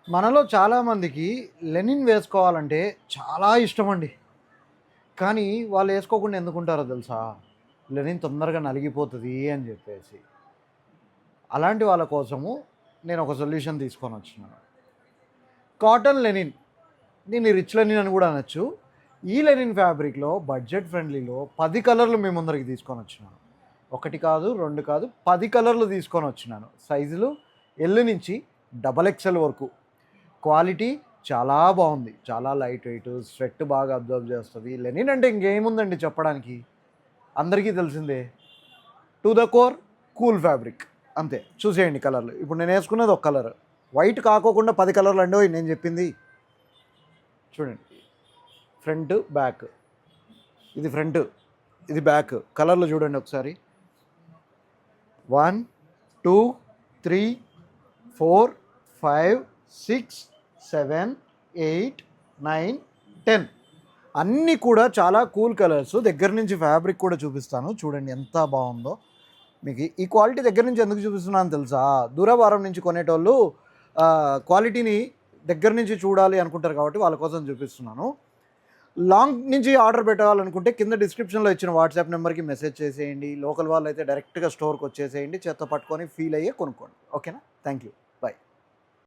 మనలో చాలామందికి లెనిన్ వేసుకోవాలంటే చాలా ఇష్టమండి. కానీ వాళ్ళు ఏసుకోకుండా ఎందుకుంటారో తెలుసా? లెనిన్ తొందరగా నలిగిపోతది అని జెప్పేసి. అలాంటి వాళ్ళ కోసము నేనొక సొల్యూషన్ తీసుకొనొచ్చినాను. Cotton linen. దీన్ని రిచ్ లెనిన్ అని గూడా అనొచ్చు. ఈ లెనిన్ ఫ్యాబ్రిక్‌లో బడ్జెట్ ఫ్రెండ్లీలో 10 కలర్‌లు మీ ముందరికి తీసుకొనొచ్చినాను. 1 కాదు, 2 కాదు 10 కలర్‌లు తీసుకొనొచ్చినాను. సైజులు ఎల్ నుంచి డబల్ ఎక్స్‌ఎల్ వరకు. క్వాలిటీ చాలా బాగుంది. చాలా లైట్ వెయిట్, స్వెట్ బాగా అబ్జర్వ్ చేస్తది. లెనిన్ అంటే ఇంకేముందండి చెప్పడానికి. అందరికీ తెలిసిందే. To the core cool fabric అంతే. చూసేయండి కలర్లు. ఇప్పుడు నేను వేసుకున్నది ఒక కలర్. వైట్ కాకోకుండా 10 కలర్లు అండోయ్ నేను చెప్పింది. చూడండి. Front, back. ఇది ఫ్రంట్, ఇది బ్యాక్. కలర్లు చూడండి ఒకసారి. 1, 2, 3, 4, 5, 6, 7, 8, 9, 10 అన్నీ కూడా చాలా కూల్ కలర్స్. దగ్గర నుంచి ఫ్యాబ్రిక్ కూడా చూపిస్తాను. చూడండి ఎంత బాగుందో. మీకు ఈ క్వాలిటీ దగ్గర నుంచి ఎందుకు చూపిస్తున్నాను తెలుసా? దూరభారం నుంచి కొనేటోళ్ళు క్వాలిటీని దగ్గర నుంచి చూడాలి అనుకుంటారు కాబట్టి వాళ్ళ కోసం చూపిస్తున్నాను. లాంగ్ నుంచి ఆర్డర్ పెట్టాలనుకుంటే కింద డిస్క్రిప్షన్లో ఇచ్చిన వాట్సాప్ నెంబర్కి మెసేజ్ చేసేయండి. లోకల్ వాళ్ళు అయితే డైరెక్ట్గా స్టోర్కి వచ్చేసేయండి. చేత్తో పట్టుకొని ఫీల్ అయ్యే కొనుక్కోండి. ఓకేనా? Thank you.